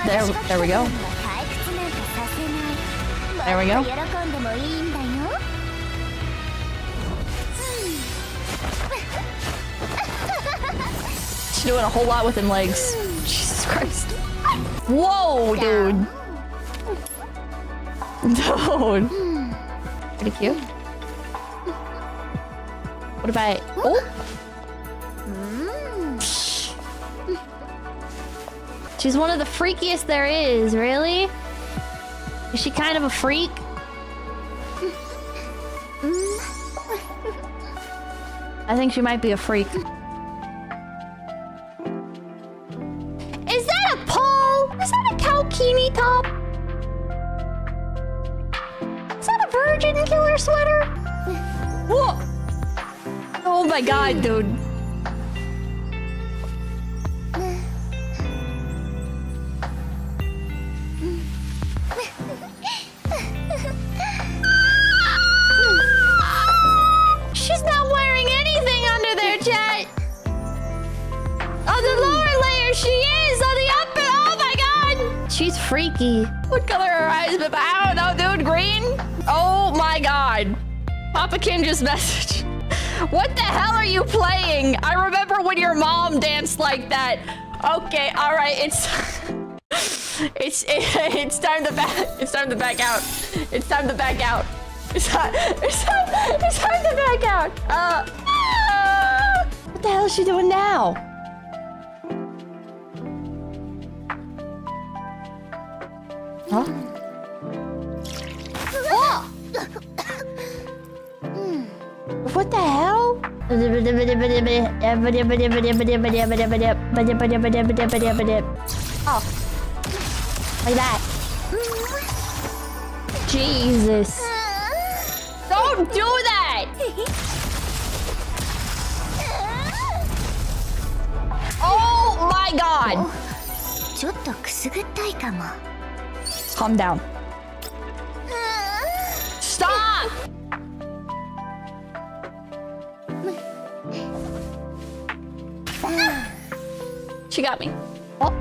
There we go. There we go. She's doing a whole lot with them legs. Jesus Christ. Whoa, dude. Dude. Pretty cute. What about... Oh! She's one of the freakiest there is, really? Is she kind of a freak? I think she might be a freak. Is that a pole? Is that a Kalkini top? Is that a virgin killer sweater? Whoa! Oh my god, dude. She's not wearing anything under there, chat. On the lower layer, she is. On the upper, oh my god. She's freaky. What color are her eyes, Pippa? I don't know, dude. Green? Oh my god. Papa Kin just messaged. What the hell are you playing? I remember when your mom danced like that. Okay, all right. It's time to back. It's time to back out. It's time to back out. It's time to back out. What the hell is she doing now? Huh? Oh! What the hell? Oh. Like that. Jesus. Don't do that! Oh my god! Calm down. Stop! She got me. Oh.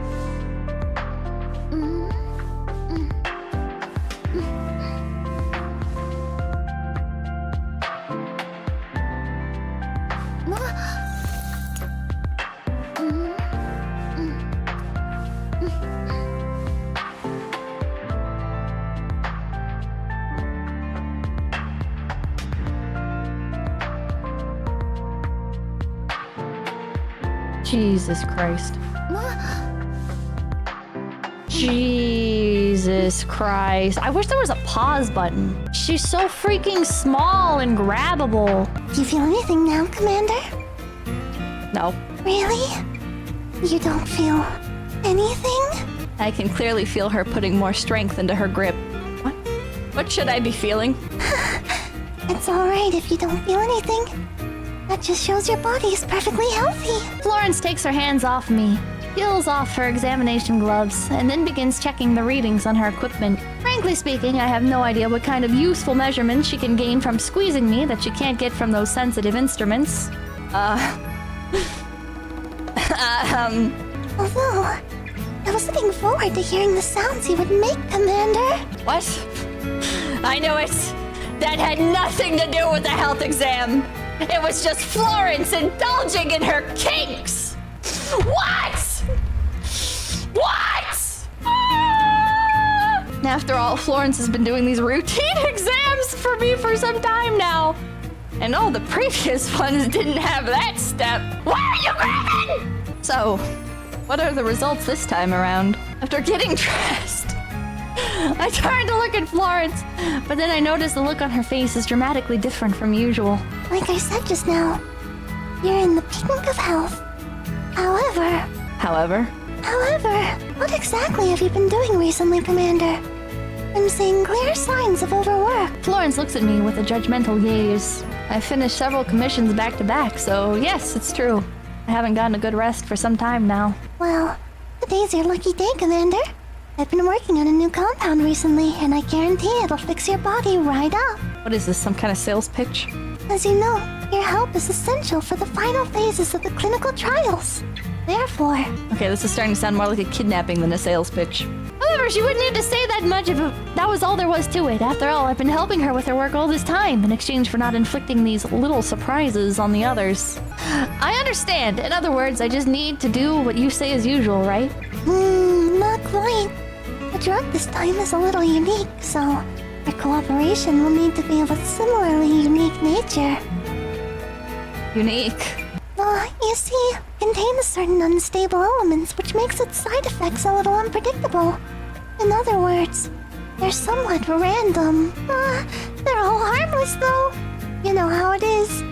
Jesus Christ. Jesus Christ. I wish there was a pause button. She's so freaking small and grabbable. Do you feel anything now, Commander? No. Really? You don't feel anything? I can clearly feel her putting more strength into her grip. What? What should I be feeling? It's alright if you don't feel anything. That just shows your body is perfectly healthy. Florence takes her hands off me, peels off her examination gloves, and then begins checking the readings on her equipment. Frankly speaking, I have no idea what kind of useful measurements she can gain from squeezing me that she can't get from those sensitive instruments. Although, I was looking forward to hearing the sounds you would make, Commander. What? I knew it. That had nothing to do with the health exam. It was just Florence indulging in her kinks. What? What? Ah! After all, Florence has been doing these routine exams for me for some time now. And all the previous ones didn't have that step. Why are you grabbing? So, what are the results this time around? After getting dressed, I turned to look at Florence, but then I noticed the look on her face is dramatically different from usual. Like I said just now, you're in the pink of health. However, what exactly have you been doing recently, Commander? I'm seeing clear signs of overwork. Florence looks at me with a judgmental gaze. I finished several commissions back to back, so yes, it's true. I haven't gotten a good rest for some time now. Well, today's your lucky day, Commander. I've been working on a new compound recently, and I guarantee it'll fix your body right up. What is this, some kind of sales pitch? As you know, your help is essential for the final phases of the clinical trials. Therefore, Okay, this is starting to sound more like a kidnapping than a sales pitch. However, she wouldn't need to say that much if that was all there was to it. After all, I've been helping her with her work all this time in exchange for not inflicting these little surprises on the others. I understand. In other words, I just need to do what you say as usual, right? not quite. The drug this time is a little unique, so our cooperation will need to be of a similarly unique nature. Unique. You see, it contains certain unstable elements which makes its side effects a little unpredictable. In other words, they're somewhat random. They're all harmless though. You know how it is.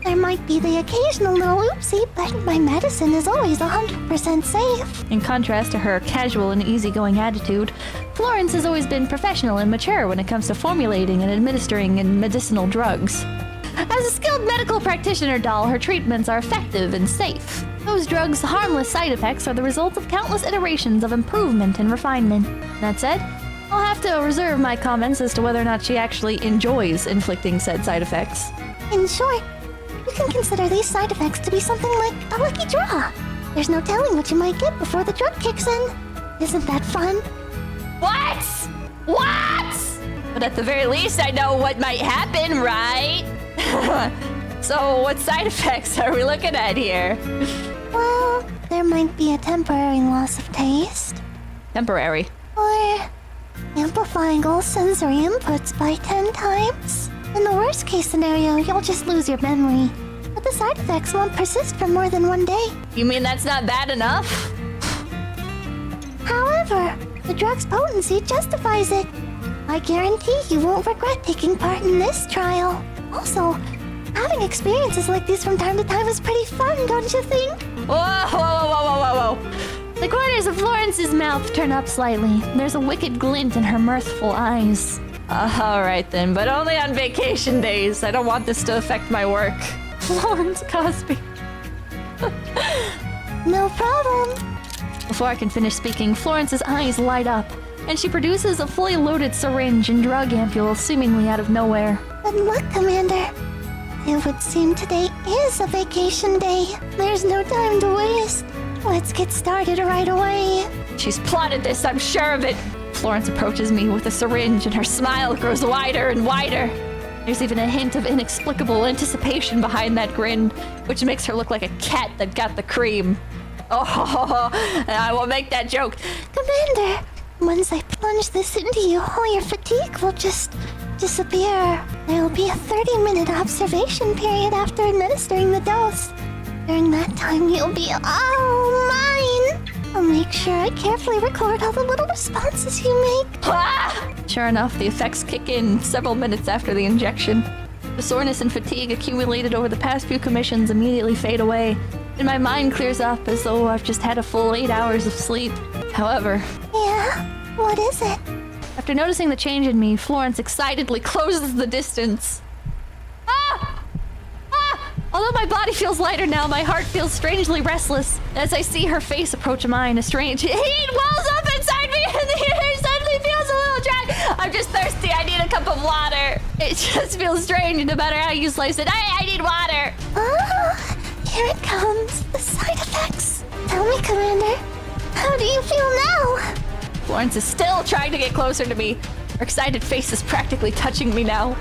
There might be the occasional little oopsie, but my medicine is always 100% safe. In contrast to her casual and easygoing attitude, Florence has always been professional and mature when it comes to formulating and administering medicinal drugs. As a skilled medical practitioner doll, her treatments are effective and safe. Those drugs' harmless side effects are the result of countless iterations of improvement and refinement. That said, I'll have to reserve my comments as to whether or not she actually enjoys inflicting said side effects. In short, you can consider these side effects to be something like a lucky draw. There's no telling what you might get before the drug kicks in. Isn't that fun? What? What? But at the very least, I know what might happen, right? So, what side effects are we looking at here? Well, there might be a temporary loss of taste, Temporary. or amplifying all sensory inputs by 10 times. In the worst case scenario, you'll just lose your memory. But the side effects won't persist for more than one day. You mean that's not bad enough? However, the drug's potency justifies it. I guarantee you won't regret taking part in this trial. Also, having experiences like these from time to time is pretty fun, don't you think? Whoa, whoa, whoa, whoa, whoa, whoa. The corners of Florence's mouth turn up slightly. There's a wicked glint in her mirthful eyes. Alright then, but only on vacation days. I don't want this to affect my work. Florence Cosby. No problem. Before I can finish speaking, Florence's eyes light up, and she produces a fully loaded syringe and drug ampule seemingly out of nowhere. Good luck, Commander. It would seem today is a vacation day. There's no time to waste. Let's get started right away. She's plotted this, I'm sure of it. Florence approaches me with a syringe and her smile grows wider and wider. There's even a hint of inexplicable anticipation behind that grin, which makes her look like a cat that got the cream. Oh, I will make that joke. Commander, once I plunge this into you, all your fatigue will just disappear. There'll be a 30-minute observation period after administering the dose. During that time, you'll be all mine. I'll make sure I carefully record all the little responses you make. Ah! Sure enough, the effects kick in several minutes after the injection. The soreness and fatigue accumulated over the past few commissions immediately fade away, and my mind clears up as though I've just had a full 8 hours of sleep. However, Yeah? What is it? after noticing the change in me, Florence excitedly closes the distance. Ah! Ah! Although my body feels lighter now, my heart feels strangely restless. As I see her face approach mine, a strange heat wells up inside me and the air suddenly feels a little dry. I'm just thirsty. I need a cup of water. It just feels strange no matter how you slice it. I need water. Here it comes. The side effects. Tell me, Commander, how do you feel now? Florence is still trying to get closer to me. Her excited face is practically touching me now.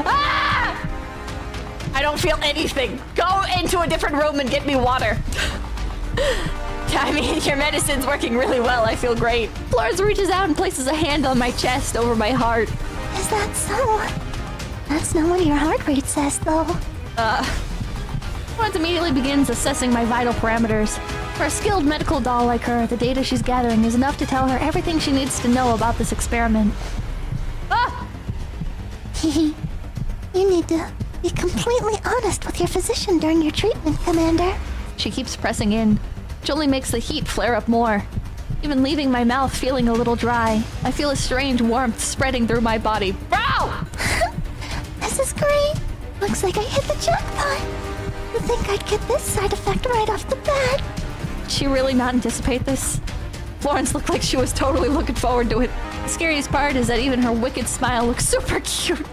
Ah! I don't feel anything. Go into a different room and get me water. I mean, your medicine's working really well. I feel great. Florence reaches out and places a hand on my chest over my heart. Is that so? That's not what your heart rate says, though. Florence immediately begins assessing my vital parameters. For a skilled medical doll like her, the data she's gathering is enough to tell her everything she needs to know about this experiment. Ah! You need to be completely honest with your physician during your treatment, Commander. She keeps pressing in, which only makes the heat flare up more. Even leaving my mouth feeling a little dry, I feel a strange warmth spreading through my body. Bro! This is great. Looks like I hit the jackpot. You think I'd get this side effect right off the bat? Did she really not anticipate this? Florence looked like she was totally looking forward to it. The scariest part is that even her wicked smile looks super cute.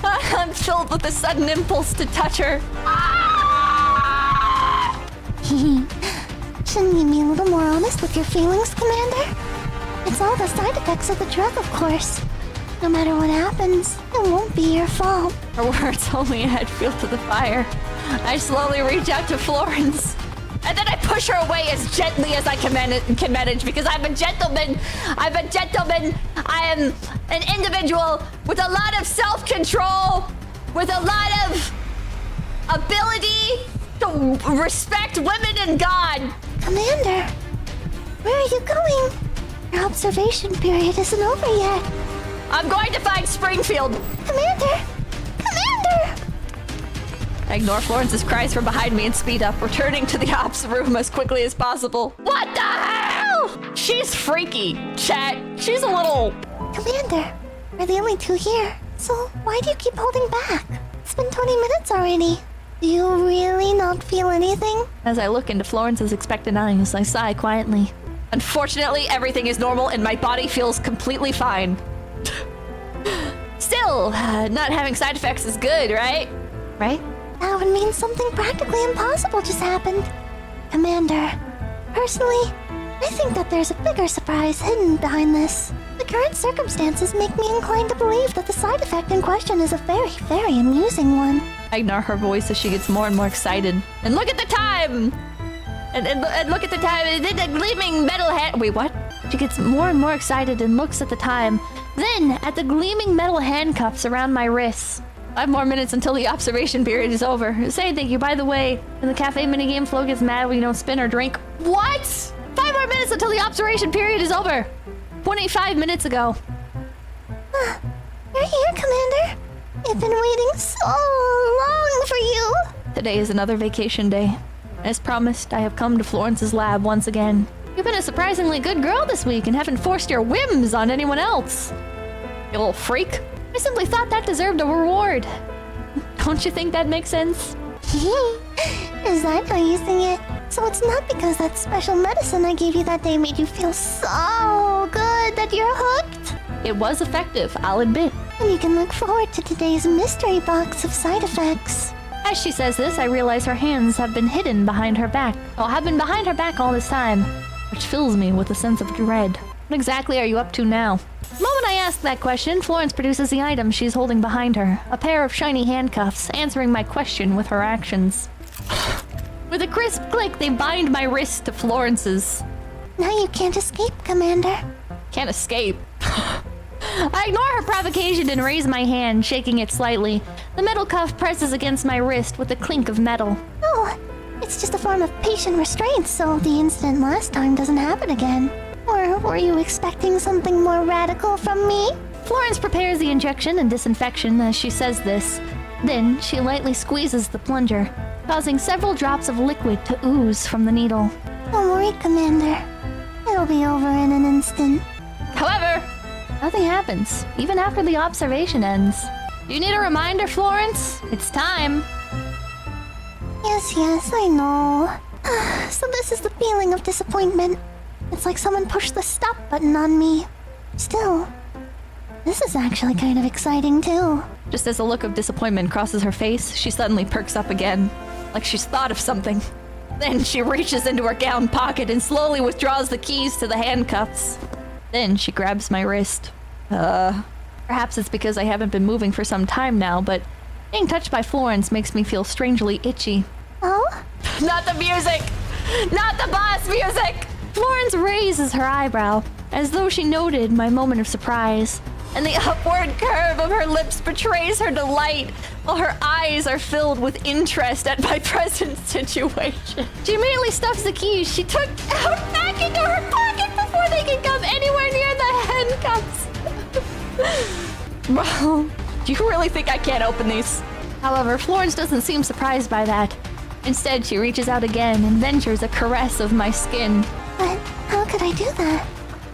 I'm filled with a sudden impulse to touch her. Ah! Shouldn't you be a little more honest with your feelings, Commander? It's all the side effects of the drug, of course. No matter what happens, it won't be your fault. Her words only add fuel to the fire. I slowly reach out to Florence. And then I push her away as gently as I can manage because I'm a gentleman. I'm a gentleman. I am an individual with a lot of self-control, with a lot of ability to respect women and God. Commander, where are you going? Your observation period isn't over yet. I'm going to find Springfield. Commander! Commander! I ignore Florence's cries from behind me and speed up, returning to the ops room as quickly as possible. What the hell? She's freaky, chat. She's a little... Commander, we're the only two here, so why do you keep holding back? It's been 20 minutes already. Do you really not feel anything? As I look into Florence's expectant eyes, I sigh quietly. Unfortunately, everything is normal and my body feels completely fine. Still, not having side effects is good, right? Right? That would mean something practically impossible just happened. Commander, personally, I think that there's a bigger surprise hidden behind this. The current circumstances make me inclined to believe that the side effect in question is a very, very amusing one. I ignore her voice as she gets more and more excited. And look at the time! And look at the time, and then the gleaming metal hand... Wait, what? She gets more and more excited and looks at the time. Then, at the gleaming metal handcuffs around my wrists. 5 more minutes until the observation period is over. Say thank you. By the way, when the cafe minigame, Flo gets mad when you don't spin or drink. What? 5 more minutes until the observation period is over. 25 minutes ago. You're here, Commander. I've been waiting so long for you. Today is another vacation day. As promised, I have come to Florence's lab once again. You've been a surprisingly good girl this week and haven't forced your whims on anyone else. You little freak. I simply thought that deserved a reward. Don't you think that makes sense? Is that how you see it? So it's not because that special medicine I gave you that day made you feel so good that you're hooked? It was effective, I'll admit. And you can look forward to today's mystery box of side effects. As she says this, I realize her hands have been hidden behind her back. Or have been behind her back all this time, which fills me with a sense of dread. What exactly are you up to now? The moment I ask that question, Florence produces the item she's holding behind her. A pair of shiny handcuffs, answering my question with her actions. With a crisp click, they bind my wrist to Florence's. Now you can't escape, Commander. Can't escape. I ignore her provocation and raise my hand, shaking it slightly. The metal cuff presses against my wrist with a clink of metal. Oh, it's just a form of patient restraint, so the incident last time doesn't happen again. Or were you expecting something more radical from me? Florence prepares the injection and disinfection as she says this. Then she lightly squeezes the plunger, causing several drops of liquid to ooze from the needle. Don't worry, Commander. It'll be over in an instant. However, nothing happens, even after the observation ends. Do you need a reminder, Florence? It's time. Yes, I know. So this is the feeling of disappointment. It's like someone pushed the stop button on me. Still, this is actually kind of exciting too. just as a look of disappointment crosses her face, she suddenly perks up again, like she's thought of something. Then she reaches into her gown pocket and slowly withdraws the keys to the handcuffs. Then she grabs my wrist. Perhaps it's because I haven't been moving for some time now, but being touched by Florence makes me feel strangely itchy. Oh? Not the music! Not the boss music! Florence raises her eyebrow, as though she noted my moment of surprise. And the upward curve of her lips betrays her delight, while her eyes are filled with interest at my present situation. She immediately stuffs the keys she took out back into her pocket before they could come anywhere near the handcuffs. Well, do you really think I can't open these? However, Florence doesn't seem surprised by that. Instead, she reaches out again and ventures a caress of my skin. But how could I do that?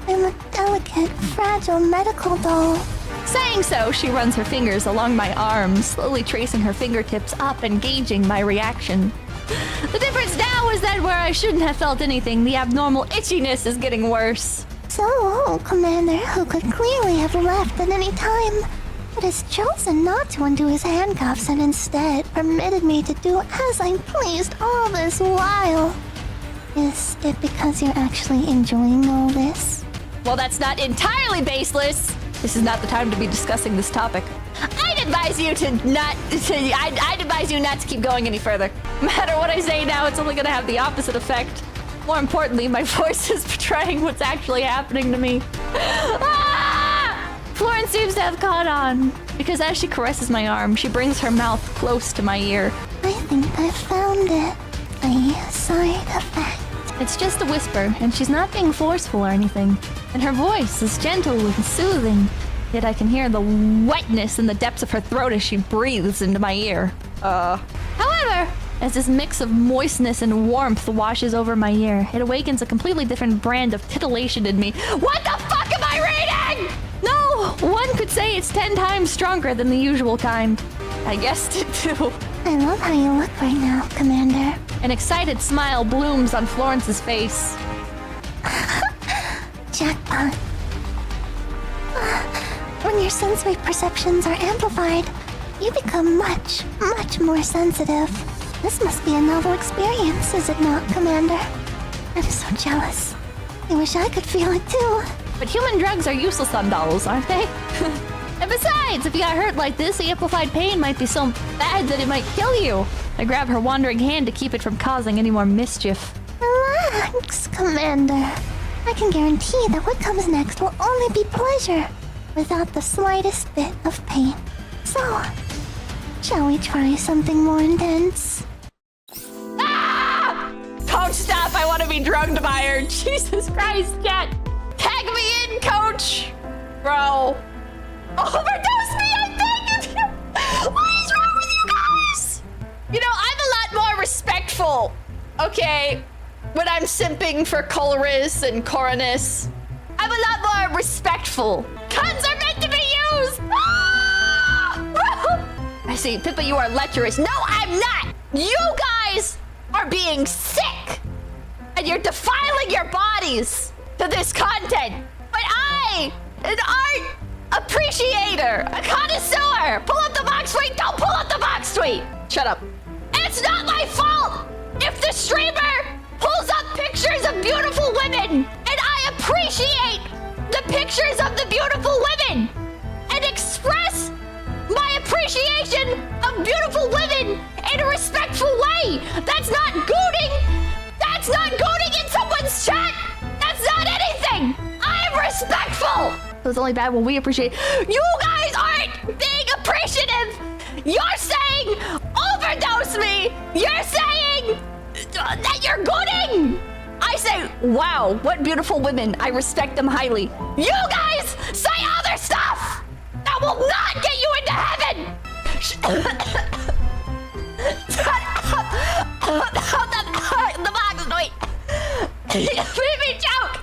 I'm a delicate, fragile medical doll. Saying so, she runs her fingers along my arms, slowly tracing her fingertips up and gauging my reaction. The difference now is that where I shouldn't have felt anything, the abnormal itchiness is getting worse. So, Commander, who could clearly have left at any time, but has chosen not to undo his handcuffs and instead permitted me to do as I pleased all this while. Is it because you're actually enjoying all this? Well, that's not entirely baseless. This is not the time to be discussing this topic. I'd advise you I'd advise you not to keep going any further. No matter what I say now, it's only gonna have the opposite effect. More importantly, my voice is betraying what's actually happening to me. Ah! Florence seems to have caught on, because as she caresses my arm, she brings her mouth close to my ear. I think I found it. A side effect. It's just a whisper, and she's not being forceful or anything. And her voice is gentle and soothing. Yet I can hear the wetness in the depths of her throat as she breathes into my ear. However, as this mix of moistness and warmth washes over my ear, it awakens a completely different brand of titillation in me. What the fuck am I reading? No, one could say it's 10 times stronger than the usual kind. I guessed it too. I love how you look right now, Commander. An excited smile blooms on Florence's face. Jackpot. When your sensory perceptions are amplified, you become much, much more sensitive. This must be a novel experience, is it not, Commander? I'm so jealous. I wish I could feel it too. But human drugs are useless on dolls, aren't they? And besides, if you got hurt like this, the amplified pain might be so bad that it might kill you. I grab her wandering hand to keep it from causing any more mischief. Relax, Commander. I can guarantee that what comes next will only be pleasure, without the slightest bit of pain. So, shall we try something more intense? Ah! Coach, stop! I want to be drugged by her. Jesus Christ, Cat! Tag me in, Coach! Bro. Overdose me, I beg of you! What is wrong with you guys? You know, I'm a lot more respectful, okay, when I'm simping for Colress and Coronus. I'm a lot more respectful. Guns are meant to be used! Ah! I see, Pippa, you are lecherous. No, I'm not! You guys are being sick! And you're defiling your bodies to this content. But I, an art appreciator, a connoisseur, pull up the box tweet, don't pull up the box tweet! Shut up. It's not my fault if the streamer pulls up pictures of beautiful women, and I appreciate the pictures of the beautiful women and express my appreciation of beautiful women in a respectful way. That's not gooning. That's not gooning in someone's chat. That's not anything. I'm respectful. It was only bad when we appreciate. You guys aren't being appreciative. You're saying overdose me. You're saying that you're gooning. I say, wow, what beautiful women. I respect them highly. You guys say other stuff that will not get you into heaven. The box, wait. Leave me joke.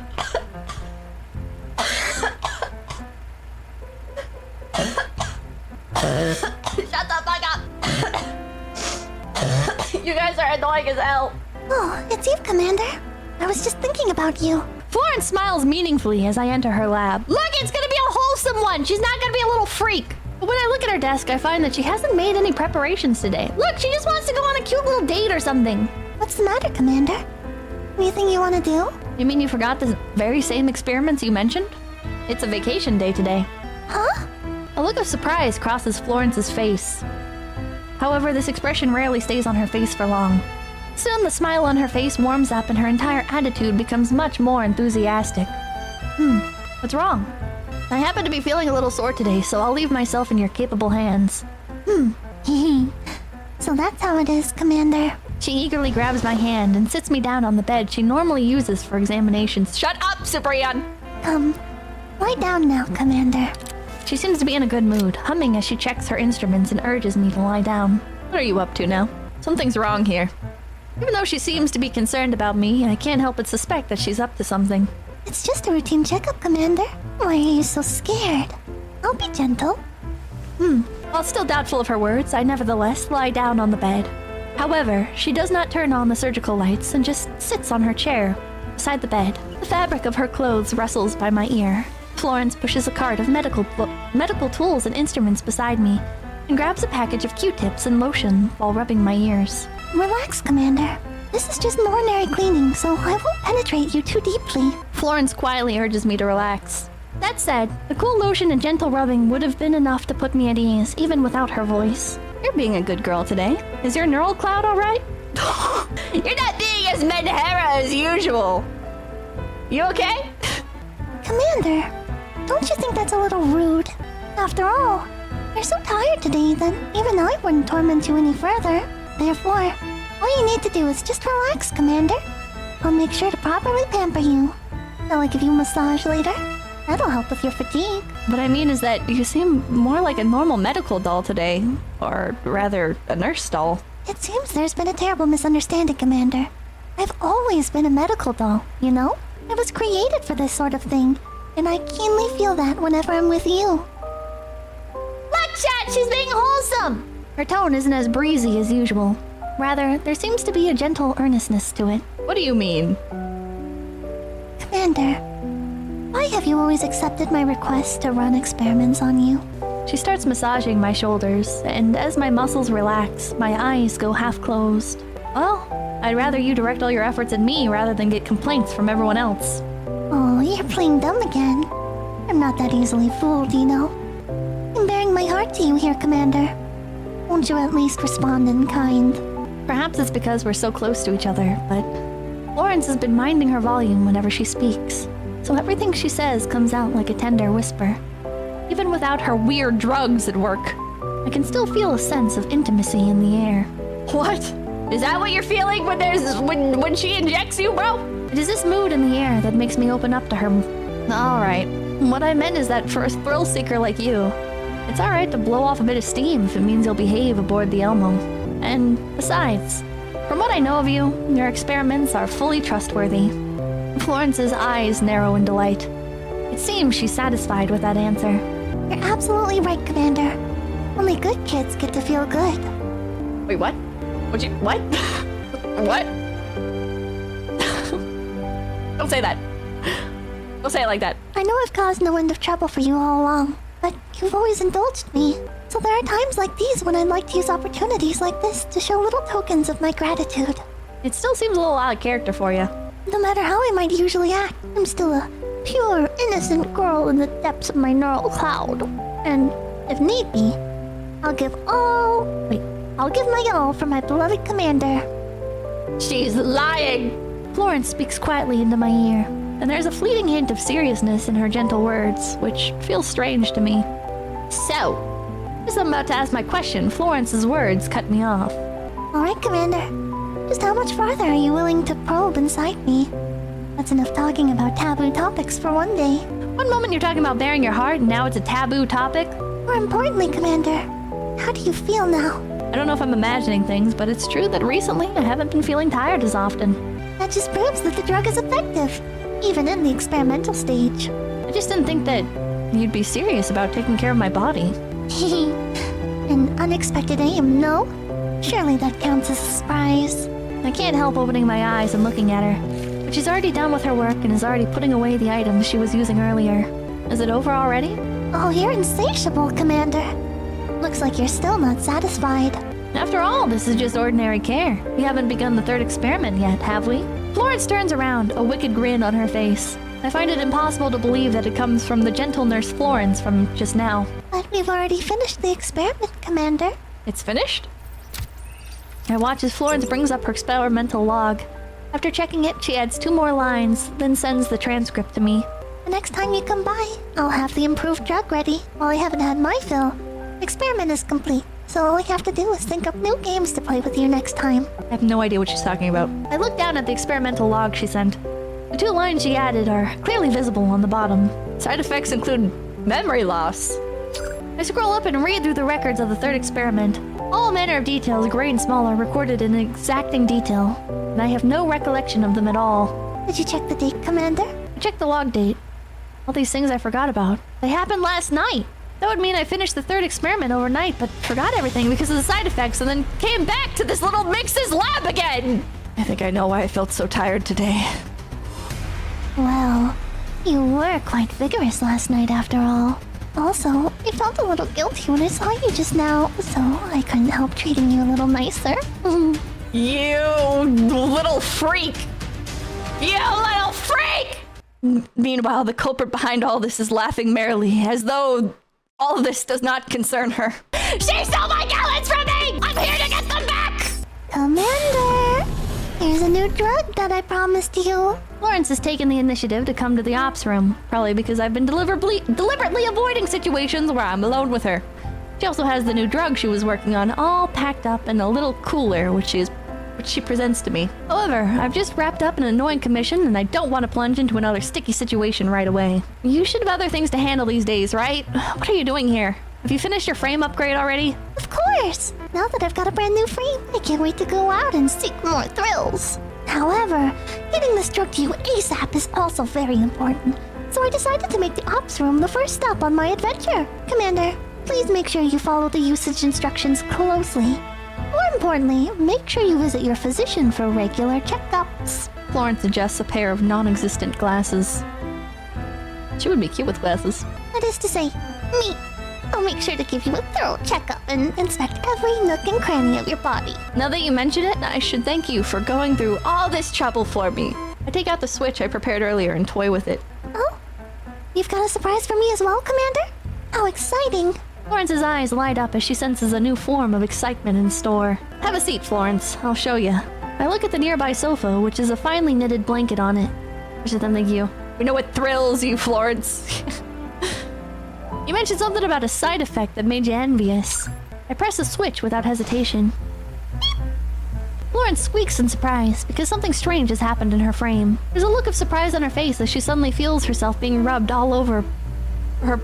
Shut the fuck up. You guys are annoying as hell. Oh, it's you, Commander. I was just thinking about you. Florence smiles meaningfully as I enter her lab. Look, it's gonna be a wholesome one. She's not gonna be a little freak. But when I look at her desk, I find that she hasn't made any preparations today. Look, she just wants to go on a cute little date or something. What's the matter, Commander? Anything you want to do? You mean you forgot the very same experiments you mentioned? It's a vacation day today. Huh? A look of surprise crosses Florence's face. However, this expression rarely stays on her face for long. Soon the smile on her face warms up and her entire attitude becomes much more enthusiastic. What's wrong? I happen to be feeling a little sore today, so I'll leave myself in your capable hands. So that's how it is, Commander. She eagerly grabs my hand and sits me down on the bed she normally uses for examinations. Shut up, Cyprian. Come, lie down now, Commander. She seems to be in a good mood, humming as she checks her instruments and urges me to lie down. What are you up to now? Something's wrong here. Even though she seems to be concerned about me, I can't help but suspect that she's up to something. It's just a routine checkup, Commander. Why are you so scared? I'll be gentle. While still doubtful of her words, I nevertheless lie down on the bed. However, she does not turn on the surgical lights and just sits on her chair beside the bed. The fabric of her clothes rustles by my ear. Florence pushes a cart of medical tools and instruments beside me and grabs a package of Q-tips and lotion while rubbing my ears. Relax, Commander. This is just an ordinary cleaning, so I won't penetrate you too deeply. Florence quietly urges me to relax. That said, the cool lotion and gentle rubbing would have been enough to put me at ease, even without her voice. You're being a good girl today. Is your neural cloud all right? You're not being as Menhera as usual. You okay? Commander, don't you think that's a little rude? After all, you're so tired today that even I wouldn't torment you any further. Therefore, all you need to do is just relax, Commander. I'll make sure to properly pamper you. I'll give you a massage later. That'll help with your fatigue. What I mean is that you seem more like a normal medical doll today. Or rather, a nurse doll. It seems there's been a terrible misunderstanding, Commander. I've always been a medical doll, you know? I was created for this sort of thing, and I keenly feel that whenever I'm with you. Look, chat, she's being wholesome! Her tone isn't as breezy as usual. Rather, there seems to be a gentle earnestness to it. What do you mean? Commander, why have you always accepted my request to run experiments on you? She starts massaging my shoulders, and as my muscles relax, my eyes go half closed. Well, I'd rather you direct all your efforts at me rather than get complaints from everyone else. Oh, you're playing dumb again. I'm not that easily fooled, you know. I'm bearing my heart to you here, Commander. Won't you at least respond in kind? Perhaps it's because we're so close to each other, but Florence has been minding her volume whenever she speaks, so everything she says comes out like a tender whisper. Even without her weird drugs at work, I can still feel a sense of intimacy in the air. What? Is that what you're feeling when she injects you, bro? It is this mood in the air that makes me open up to her. Alright. What I meant is that for a thrill seeker like you, it's alright to blow off a bit of steam if it means you'll behave aboard the Elmo. And besides, from what I know of you, your experiments are fully trustworthy. Florence's eyes narrow in delight. It seems she's satisfied with that answer. You're absolutely right, Commander. Only good kids get to feel good. Wait, what? What? What? Don't say that. Don't say it like that. I know I've caused no end of trouble for you all along, but you've always indulged me. So there are times like these when I'd like to use opportunities like this to show little tokens of my gratitude. It still seems a little out of character for you. No matter how I might usually act, I'm still a pure, innocent girl in the depths of my neural cloud. And if need be, I'll give my all for my beloved Commander. She's lying. Florence speaks quietly into my ear, and there's a fleeting hint of seriousness in her gentle words, which feels strange to me. So, as I'm about to ask my question, Florence's words cut me off. Alright, Commander. Just how much farther are you willing to probe inside me? That's enough talking about taboo topics for one day. One moment you're talking about bearing your heart, and now it's a taboo topic? More importantly, Commander, how do you feel now? I don't know if I'm imagining things, but it's true that recently I haven't been feeling tired as often. That just proves that the drug is effective, even in the experimental stage. I just didn't think that you'd be serious about taking care of my body. An unexpected aim, no? Surely that counts as a surprise. I can't help opening my eyes and looking at her, but she's already done with her work and is already putting away the items she was using earlier. Is it over already? Oh, you're insatiable, Commander. Looks like you're still not satisfied. After all, this is just ordinary care. We haven't begun the third experiment yet, have we? Florence turns around, a wicked grin on her face. I find it impossible to believe that it comes from the gentle nurse Florence from just now. But we've already finished the experiment, Commander. It's finished? I watch as Florence brings up her experimental log. After checking it, she adds 2 more lines, then sends the transcript to me. The next time you come by, I'll have the improved drug ready. While I haven't had my fill, the experiment is complete. So all we have to do is think up new games to play with you next time. I have no idea what she's talking about. I look down at the experimental log she sent. The 2 lines she added are clearly visible on the bottom. Side effects include memory loss. I scroll up and read through the records of the third experiment. All manner of details, great and small, are recorded in exacting detail, and I have no recollection of them at all. Did you check the date, Commander? I checked the log date. All these things I forgot about. They happened last night. That would mean I finished the third experiment overnight, but forgot everything because of the side effects, and then came back to this little Mix's lab again! I think I know why I felt so tired today. Well, you were quite vigorous last night after all. Also, I felt a little guilty when I saw you just now, so I couldn't help treating you a little nicer. You little freak! You little freak! Meanwhile, the culprit behind all this is laughing merrily, as though all this does not concern her. She stole my gallons from me! I'm here to get them back! Commander, here's a new drug that I promised you. Florence has taken the initiative to come to the ops room, probably because I've been deliberately avoiding situations where I'm alone with her. She also has the new drug she was working on all packed up in a little cooler, which she presents to me. However, I've just wrapped up an annoying commission and I don't want to plunge into another sticky situation right away. You should have other things to handle these days, right? What are you doing here? Have you finished your frame upgrade already? Of course! Now that I've got a brand new frame, I can't wait to go out and seek more thrills. However, getting this drug to you ASAP is also very important, so I decided to make the ops room the first stop on my adventure. Commander, please make sure you follow the usage instructions closely. More importantly, make sure you visit your physician for regular checkups. Florence adjusts a pair of non-existent glasses. She would be cute with glasses. That is to say, me. I'll make sure to give you a thorough checkup and inspect every nook and cranny of your body. Now that you mention it, I should thank you for going through all this trouble for me. I take out the switch I prepared earlier and toy with it. Oh? You've got a surprise for me as well, Commander? How exciting! Florence's eyes light up as she senses a new form of excitement in store. Have a seat, Florence. I'll show you. I look at the nearby sofa, which is a finely knitted blanket on it. I should thank you. We know what thrills you, Florence. You mentioned something about a side effect that made you envious. I press a switch without hesitation. Florence squeaks in surprise because something strange has happened in her frame. There's a look of surprise on her face as she suddenly feels herself being rubbed all over Her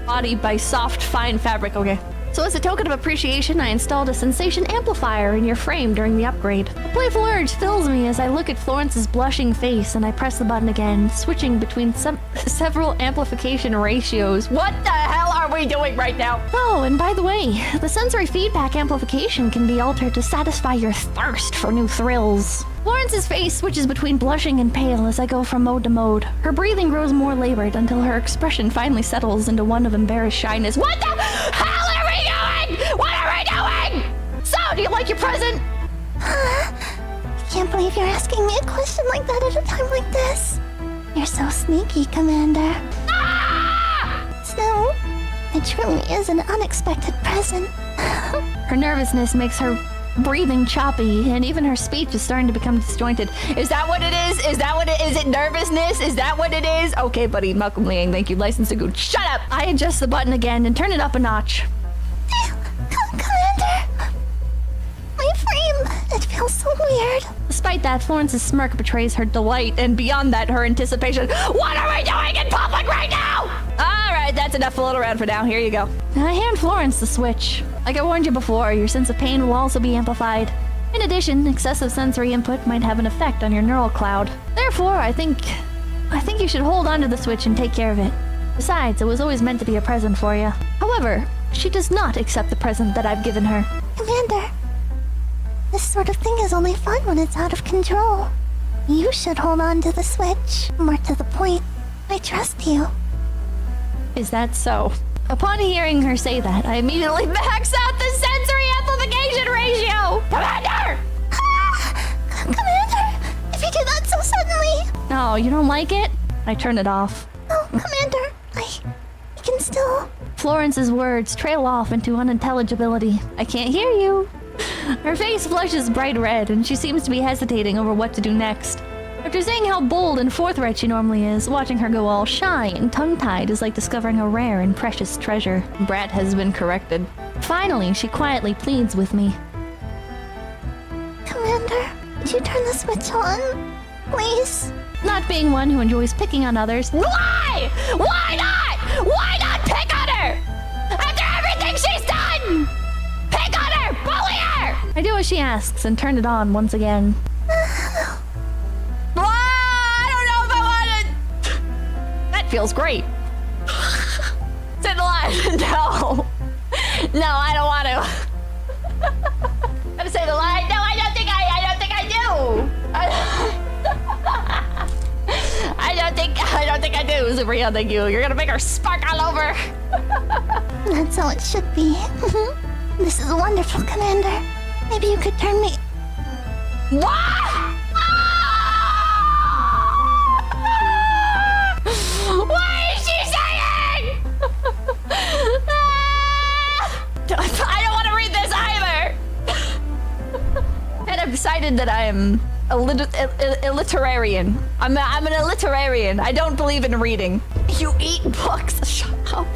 body by soft, fine fabric. Okay. So as a token of appreciation, I installed a sensation amplifier in your frame during the upgrade. A playful urge fills me as I look at Florence's blushing face and I press the button again, switching between several amplification ratios. What the hell are we doing right now? Oh, and by the way, the sensory feedback amplification can be altered to satisfy your thirst for new thrills. Florence's face switches between blushing and pale as I go from mode to mode. Her breathing grows more labored until her expression finally settles into one of embarrassed shyness. What the hell are we doing? What are we doing? So, do you like your present? I can't believe you're asking me a question like that at a time like this. You're so sneaky, Commander. Ah! So, it truly is an unexpected present. Her nervousness makes her breathing choppy, and even her speech is starting to become disjointed. Is that what it is? Is that what it is? Is it nervousness? Is that what it is? Okay, buddy. Malcolm Liang, thank you. License to go. Shut up! I adjust the button again and turn it up a notch. Commander! My frame! It feels so weird. Despite that, Florence's smirk betrays her delight, And beyond that, her anticipation. What are we doing in public right now? All right, that's enough fooling around for now. Here you go. I hand Florence the switch. Like I warned you before, your sense of pain will also be amplified. In addition, excessive sensory input might have an effect on your neural cloud. Therefore, I think you should hold onto the switch and take care of it. Besides, it was always meant to be a present for you. However, she does not accept the present that I've given her. Commander, this sort of thing is only fun when it's out of control. You should hold on to the switch. More to the point, I trust you. Is that so? Upon hearing her say that, I immediately Max out the sensory amplification ratio! Commander! Commander, if you do that so suddenly... No, you don't like it? I turn it off. Oh, Commander, I can still... Florence's words trail off into unintelligibility. I can't hear you. Her face flushes bright red, and she seems to be hesitating over what to do next. After saying how bold and forthright she normally is, watching her go all shy and tongue-tied is like discovering a rare and precious treasure. Brat has been corrected. Finally, she quietly pleads with me. Commander, would you turn the switch on? Please? Not being one who enjoys picking on others, Why? Why not? Why not pick on her? After everything she's done! Pick on her! Bully her! I do as she asks and turn it on once again. I don't know if I want it. That feels great. Say the line. No. No, I don't want to. Gotta say the line. No, I don't think I do. I don't think I do, Sabrina. Thank you. You're gonna make her spark all over. That's how it should be. This is wonderful, Commander. Maybe you could turn me What? What is she saying? I don't want to read this either. And I've decided that I am a literarian. I'm an illiterarian. I don't believe in reading. You eat books. Shut up.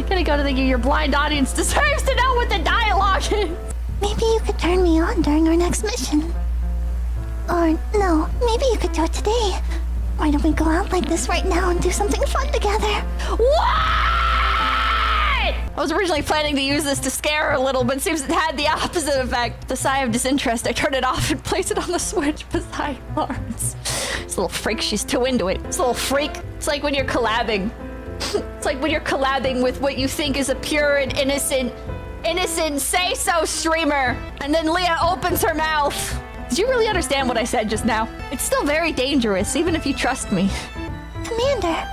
Gonna go to thinking your blind audience deserves to know what the dialogue is. Maybe you could turn me on during our next mission. Or, no, maybe you could do it today. Why don't we go out like this right now and do something fun together? What? I was originally planning to use this to scare her a little, but it seems it had the opposite effect. The sigh of disinterest, I turned it off and placed it on the switch beside Florence. This little freak, she's too into it. This little freak. It's like when you're collabing. It's like when you're collabing with what you think is a pure and innocent say-so streamer, and then Leah opens her mouth. Did you really understand what I said just now? It's still very dangerous, even if you trust me. Commander,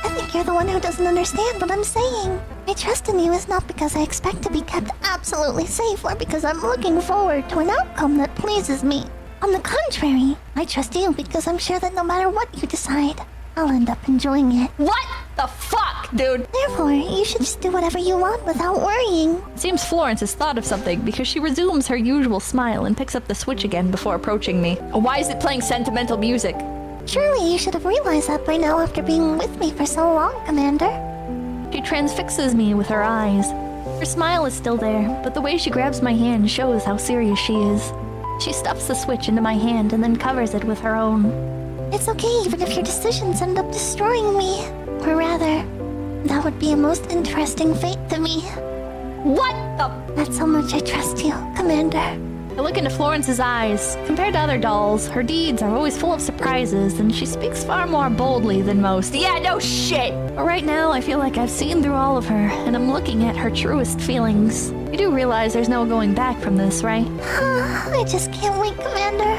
I think you're the one who doesn't understand what I'm saying. My trust in you is not because I expect to be kept absolutely safe or because I'm looking forward to an outcome that pleases me. On the contrary, I trust you because I'm sure that no matter what you decide, I'll end up enjoying it. What the fuck, dude? Therefore, you should just do whatever you want without worrying. Seems Florence has thought of something because she resumes her usual smile and picks up the switch again before approaching me. Why is it playing sentimental music? Surely you should have realized that by now after being with me for so long, Commander. She transfixes me with her eyes. Her smile is still there, but the way she grabs my hand shows how serious she is. She stuffs the switch into my hand and then covers it with her own. It's okay even if your decisions end up destroying me. Or rather, that would be a most interesting fate to me. What the? That's how much I trust you, Commander. I look into Florence's eyes. Compared to other dolls, her deeds are always full of surprises, and she speaks far more boldly than most. Yeah, no shit! But right now, I feel like I've seen through all of her, and I'm looking at her truest feelings. You do realize there's no going back from this, right? I just can't wait, Commander.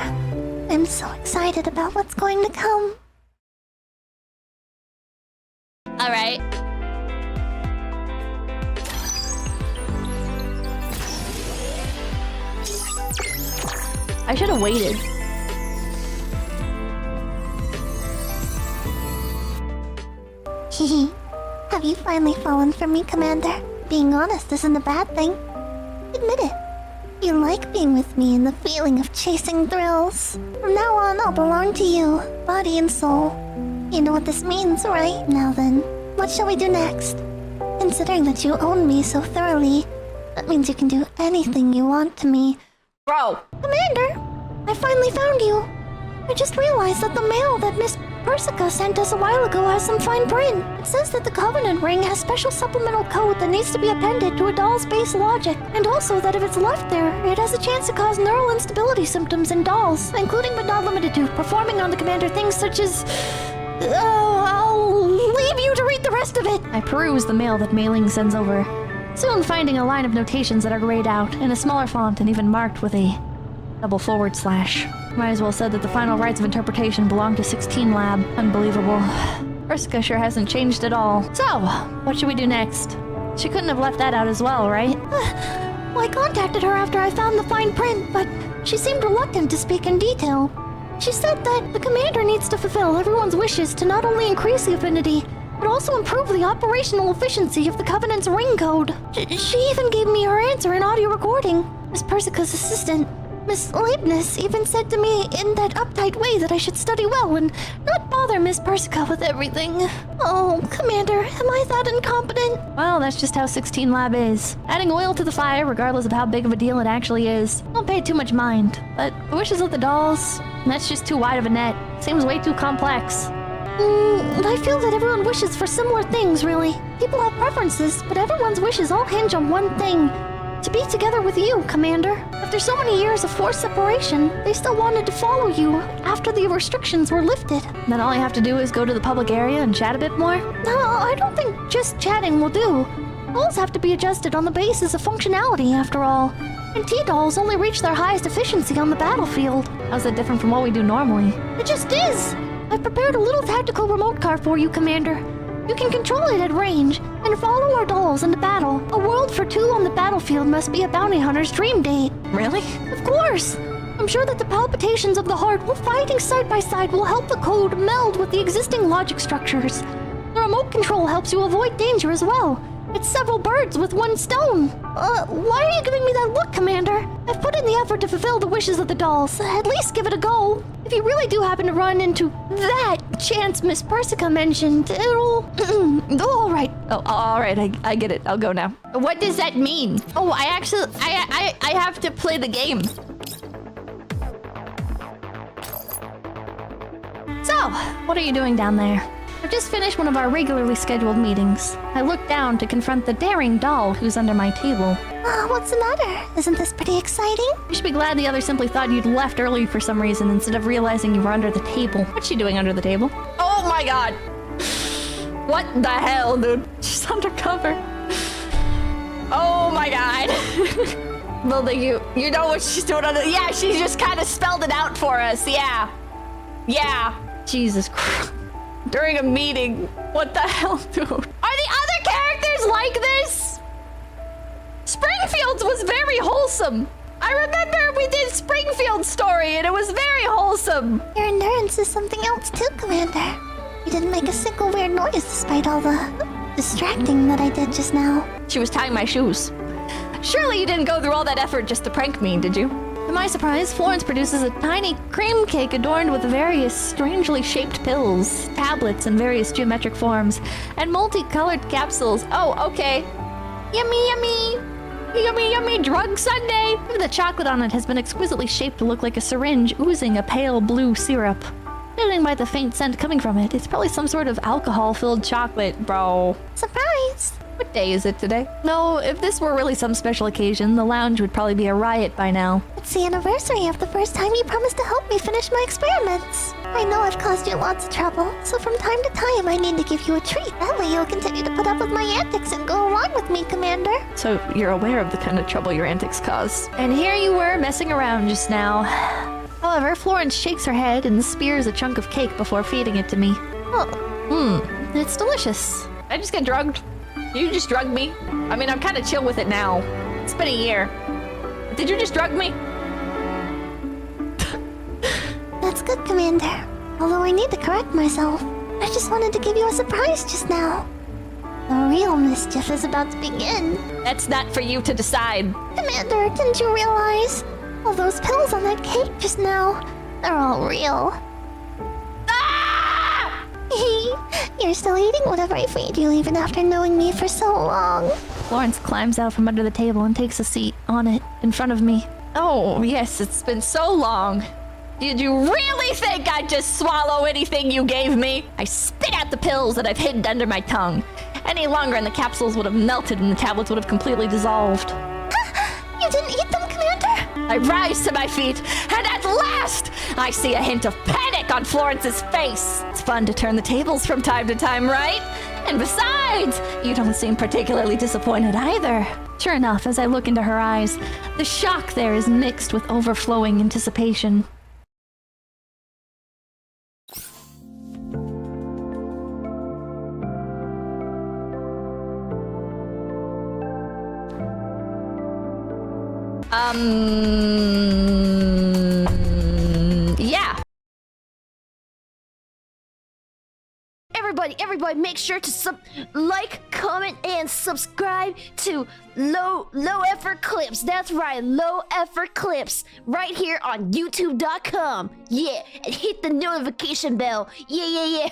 I'm so excited about what's going to come. Alright. I should have waited. Hehe. Have you finally fallen for me, Commander? Being honest isn't a bad thing. Admit it. You like being with me and the feeling of chasing thrills. From now on, I'll belong to you, body and soul. You know what this means, right? Now then, what shall we do next? Considering that you own me so thoroughly, that means you can do anything you want to me. Bro! Commander, I finally found you. I just realized that the mail that Miss Persica sent us a while ago has some fine print. It says that the Covenant ring has special supplemental code that needs to be appended to a doll's base logic, and also that if it's left there, it has a chance to cause neural instability symptoms in dolls, including but not limited to performing on the Commander things such as... I'll leave you to read the rest of it. I peruse the mail that Mailing sends over, soon finding a line of notations that are grayed out in a smaller font and even marked with a double // Might as well said that the final rights of interpretation belong to 16 Lab. Unbelievable. Persica sure hasn't changed at all. So, what should we do next? She couldn't have left that out as well, right? Well, I contacted her after I found the fine print, but she seemed reluctant to speak in detail. She said that the Commander needs to fulfill everyone's wishes to not only increase the affinity, but also improve the operational efficiency of the Covenant's ring code. She even gave me her answer in audio recording. Miss Persica's assistant, Miss Leibniz, even said to me in that uptight way that I should study well and not bother Miss Persica with everything. Oh, Commander, am I that incompetent? Well, that's just how 16 Lab is. Adding oil to the fire, regardless of how big of a deal it actually is. Don't pay too much mind. But the wishes of the dolls, that's just too wide of a net. Seems way too complex. I feel that everyone wishes for similar things, really. People have preferences, but everyone's wishes all hinge on one thing. To be together with you, Commander. After so many years of forced separation, they still wanted to follow you after the restrictions were lifted. Then all I have to do is go to the public area and chat a bit more? No, I don't think just chatting will do. Dolls have to be adjusted on the basis of functionality, after all. And T-dolls only reach their highest efficiency on the battlefield. How's that different from what we do normally? It just is! I've prepared a little tactical remote car for you, Commander. You can control it at range and follow our dolls into battle. A world for two on the battlefield must be a bounty hunter's dream date. Really? Of course! I'm sure that the palpitations of the heart while fighting side by side will help the code meld with the existing logic structures. The remote control helps you avoid danger as well. It's several birds with one stone. Why are you giving me that look, Commander? I've put in the effort to fulfill the wishes of the dolls. At least give it a go. If you really do happen to run into that chance Miss Persica mentioned, it'll... all right. Oh, all right. I get it. I'll go now. What does that mean? Oh, I have to play the game. So, what are you doing down there? I've just finished one of our regularly scheduled meetings. I look down to confront the daring doll who's under my table. What's the matter? Isn't this pretty exciting? You should be glad the other simply thought you'd left early for some reason instead of realizing you were under the table. What's she doing under the table? Oh my god. What the hell, dude? She's undercover. Oh my god. Well, you know what she's doing under... Yeah, she just kind of spelled it out for us. Yeah. Yeah. Jesus Christ. During a meeting. What the hell, dude? Are the other characters like this? Springfield's was very wholesome. I remember we did Springfield's story and it was very wholesome. Your endurance is something else too, Commander. You didn't make a single weird noise despite all the distracting that I did just now. She was tying my shoes. Surely you didn't go through all that effort just to prank me, did you? To my surprise, Florence produces a tiny cream cake adorned with various strangely shaped pills, tablets in various geometric forms, and multicolored capsules. Oh, okay. Yummy, yummy. Yummy, yummy drug sundae. The chocolate on it has been exquisitely shaped to look like a syringe oozing a pale blue syrup. Judging by the faint scent coming from it, it's probably some sort of alcohol-filled chocolate, bro. Surprise! What day is it today? No, if this were really some special occasion, the lounge would probably be a riot by now. It's the anniversary of the first time you promised to help me finish my experiments. I know I've caused you lots of trouble, so from time to time I need to give you a treat. That way you'll continue to put up with my antics and go along with me, Commander. So you're aware of the kind of trouble your antics cause. And here you were messing around just now. However, Florence shakes her head and spears a chunk of cake before feeding it to me. It's delicious. I just get drugged. You just drugged me. I mean, I'm kind of chill with it now. It's been a year. Did you just drug me? That's good, Commander. Although I need to correct myself. I just wanted to give you a surprise just now. The real mischief is about to begin. That's not for you to decide. Commander, didn't you realize? All those pills on that cake just now, they're all real. Ah! You're still eating whatever I feed you even after knowing me for so long. Florence climbs out from under the table and takes a seat on it in front of me. Oh, yes, it's been so long. Did you really think I'd just swallow anything you gave me? I spit out the pills that I've hidden under my tongue. Any longer and the capsules would have melted and the tablets would have completely dissolved. You didn't eat them, Commander? I rise to my feet, and at last, I see a hint of panic on Florence's face. It's fun to turn the tables from time to time, right? And besides, you don't seem particularly disappointed either. Sure enough, as I look into her eyes, the shock there is mixed with overflowing anticipation. Yeah. Everybody, make sure to like, comment, and subscribe to Low Effort Clips. That's right, Low Effort Clips, right here on YouTube.com. Yeah, and hit the notification bell. Yeah.